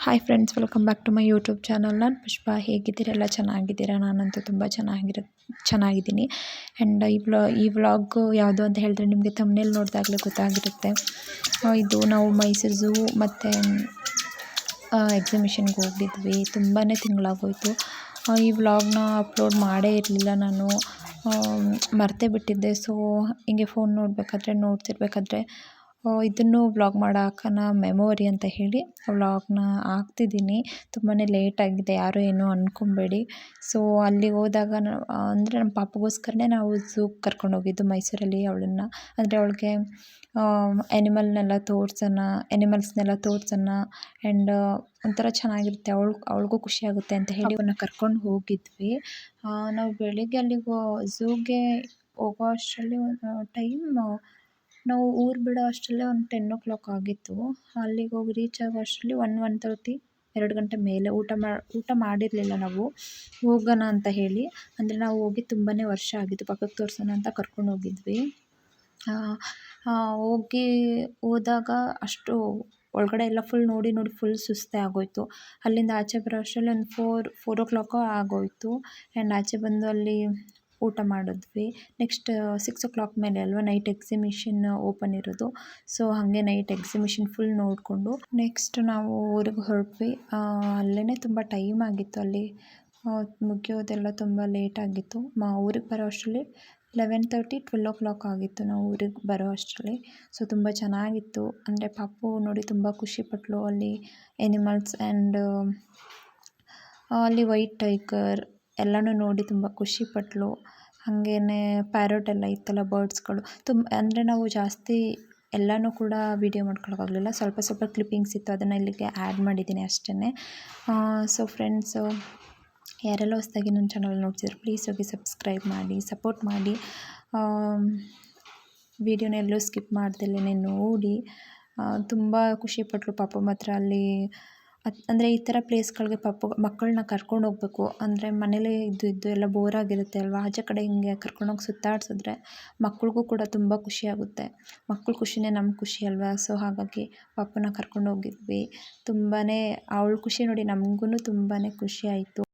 Hi friends, welcome back to my YouTube channel. ನಾನು ಪುಷ್ಪ. ಹೇಗಿದ್ದೀರಾ? ಎಲ್ಲ ಚೆನ್ನಾಗಿದ್ದೀರಾ? ನಾನಂತೂ ತುಂಬ ಚೆನ್ನಾಗಿದ್ದೀನಿ. ಆ್ಯಂಡ್ ಈ ವ್ಲಾಗು ಯಾವುದು ಅಂತ ಹೇಳಿದ್ರೆ ನಿಮಗೆ ಥಂಬ್ನೇಲ್ ನೋಡಿದಾಗಲೇ ಗೊತ್ತಾಗಿರುತ್ತೆ. ಇದು ನಾವು ಮೈಸೂರು ಝೂ ಮತ್ತು ಎಕ್ಸಿಬಿಷನ್ಗೆ ಹೋಗಿದ್ವಿ. ತುಂಬಾ ತಿಂಗಳಾಗೋಯಿತು. ಈ ವ್ಲಾಗ್ನ ಅಪ್ಲೋಡ್ ಮಾಡೇ ಇರಲಿಲ್ಲ ನಾನು, ಮರ್ತೇ ಬಿಟ್ಟಿದ್ದೆ. ಸೊ ಹಿಂಗೆ ಫೋನ್ ನೋಡ್ತಿರ್ಬೇಕಾದ್ರೆ ಇದನ್ನು ವ್ಲಾಗ್ ಮಾಡೋಕ್ಕನ ಮೆಮೊರಿ ಅಂತ ಹೇಳಿ ವ್ಲಾಗ್ನ ಹಾಕ್ತಿದ್ದೀನಿ. ತುಂಬಾ ಲೇಟ್ ಆಗಿದೆ, ಯಾರೂ ಏನೂ ಅಂದ್ಕೊಬೇಡಿ. ಸೊ ಅಲ್ಲಿಗೆ ಹೋದಾಗ ಅಂದರೆ ನಮ್ಮ ಪಾಪಗೋಸ್ಕರನೇ ನಾವು ಝೂಗೆ ಕರ್ಕೊಂಡೋಗಿದ್ದು ಮೈಸೂರಲ್ಲಿ. ಅವಳಿಗೆ ಎನಿಮಲ್ಸ್ನೆಲ್ಲ ತೋರ್ಸೋಣ ಆ್ಯಂಡ್ ಒಂಥರ ಚೆನ್ನಾಗಿರುತ್ತೆ, ಅವಳಿಗೂ ಖುಷಿಯಾಗುತ್ತೆ ಅಂತ ಹೇಳಿ ಅವನ್ನ ಕರ್ಕೊಂಡು ಹೋಗಿದ್ವಿ. ನಾವು ಬೆಳಿಗ್ಗೆ ಅಲ್ಲಿಗೆ ಝೂಗೆ ಹೋಗೋ ಅಷ್ಟರಲ್ಲಿ ಟೈಮ್ ನಾವು ಊರು ಬಿಡೋ ಅಷ್ಟರಲ್ಲೇ ಒಂದು 10 o'clock ಆಗಿತ್ತು. ಅಲ್ಲಿಗೆ ಹೋಗಿ ರೀಚ್ ಆಗೋ ಅಷ್ಟರಲ್ಲಿ 1:30, 2 ಗಂಟೆ ಮೇಲೆ. ಊಟ ಮಾಡಿರಲಿಲ್ಲ ನಾವು, ಹೋಗೋಣ ಅಂತ ಹೇಳಿ. ಅಂದರೆ ನಾವು ಹೋಗಿ ತುಂಬಾ ವರ್ಷ ಆಗಿತ್ತು, ಪಕ್ಕಕ್ಕೆ ತೋರಿಸೋಣ ಅಂತ ಕರ್ಕೊಂಡು ಹೋಗಿದ್ವಿ. ಹೋದಾಗ ಅಷ್ಟು ಒಳಗಡೆ ಎಲ್ಲ ಫುಲ್ ನೋಡಿ ಫುಲ್ ಸುಸ್ತೇ ಆಗೋಯಿತು. ಅಲ್ಲಿಂದ ಆಚೆ ಬರೋ ಅಷ್ಟರಲ್ಲಿ ಒಂದು 4 o'clock ಆಗೋಯಿತು. ಆ್ಯಂಡ್ ಆಚೆ ಬಂದು ಅಲ್ಲಿ ಊಟ ಮಾಡಿದ್ವಿ. ನೆಕ್ಸ್ಟ್ 6 o'clock ಮೇಲೆ ಅಲ್ವಾ ನೈಟ್ ಎಕ್ಸಿಬಿಷನ್ ಓಪನ್ ಇರೋದು. ಸೊ ಹಾಗೆ ನೈಟ್ ಎಕ್ಸಿಬಿಷನ್ ಫುಲ್ ನೋಡಿಕೊಂಡು ನೆಕ್ಸ್ಟ್ ನಾವು ಊರಿಗೆ ಹೊರಟ್ವಿ. ಅಲ್ಲೇ ತುಂಬ ಟೈಮ್ ಆಗಿತ್ತು, ಅಲ್ಲಿ ಮುಗಿಯೋದೆಲ್ಲ ತುಂಬ ಲೇಟ್ ಆಗಿತ್ತು. ಊರಿಗೆ ಬರೋ ಅಷ್ಟರಲ್ಲಿ 11:30, 12 o'clock ಆಗಿತ್ತು ನಾವು ಊರಿಗೆ ಬರೋ ಅಷ್ಟರಲ್ಲಿ. ಸೊ ತುಂಬ ಚೆನ್ನಾಗಿತ್ತು. ಅಂದರೆ ಪಾಪು ನೋಡಿ ತುಂಬ ಖುಷಿಪಟ್ಲು. ಅಲ್ಲಿ ಎನಿಮಲ್ಸ್ ಆ್ಯಂಡ್ ಅಲ್ಲಿ ವೈಟ್ ಟೈಗರ್ ಎಲ್ಲನೂ ನೋಡಿ ತುಂಬ ಖುಷಿಪಟ್ಲು. ಹಾಗೇ ಪ್ಯಾರಟ್ ಎಲ್ಲ ಇತ್ತಲ್ಲ, ಬರ್ಡ್ಸ್ಗಳು ಅಂದರೆ ನಾವು ಜಾಸ್ತಿ ಎಲ್ಲನೂ ಕೂಡ ವೀಡಿಯೋ ಮಾಡ್ಕೊಳಕ್ಕಾಗಲಿಲ್ಲ. ಸ್ವಲ್ಪ ಕ್ಲಿಪ್ಪಿಂಗ್ಸ್ ಇತ್ತು, ಅದನ್ನು ಇಲ್ಲಿಗೆ ಆ್ಯಡ್ ಮಾಡಿದ್ದೀನಿ ಅಷ್ಟೇ. ಸೊ ಫ್ರೆಂಡ್ಸು, ಯಾರೆಲ್ಲ ಹೊಸದಾಗಿ ನನ್ನ ಚಾನಲ್ ನೋಡ್ತಿದ್ರು ಪ್ಲೀಸ್ ಹೋಗಿ ಸಬ್ಸ್ಕ್ರೈಬ್ ಮಾಡಿ, ಸಪೋರ್ಟ್ ಮಾಡಿ. ವೀಡಿಯೋನ ಎಲ್ಲೂ ಸ್ಕಿಪ್ ಮಾಡ್ದಲೇ ನೋಡಿ. ತುಂಬ ಖುಷಿಪಟ್ಟರು ಪಾಪ ಮಾತ್ರ. ಅಲ್ಲಿ ಅಂದರೆ ಈ ಥರ ಪ್ಲೇಸ್ಗಳಿಗೆ ಮಕ್ಕಳನ್ನ ಕರ್ಕೊಂಡು ಹೋಗ್ಬೇಕು. ಅಂದರೆ ಮನೇಲೇ ಇದ್ದು ಎಲ್ಲ ಬೋರ್ ಆಗಿರುತ್ತೆ ಅಲ್ವಾ, ಆಚೆ ಕಡೆ ಹಿಂಗೆ ಕರ್ಕೊಂಡೋಗಿ ಸುತ್ತಾಡಿಸಿದ್ರೆ ಮಕ್ಳಿಗೂ ಕೂಡ ತುಂಬ ಖುಷಿಯಾಗುತ್ತೆ. ಮಕ್ಕಳ ಖುಷಿನೇ ನಮ್ಮ ಖುಷಿ ಅಲ್ವಾ. ಸೊ ಹಾಗಾಗಿ ಪಾಪನ ಕರ್ಕೊಂಡು ಹೋಗಿದ್ವಿ. ಅವಳ ಖುಷಿ ನೋಡಿ ನಮಗೂ ತುಂಬಾ ಖುಷಿ ಆಯಿತು.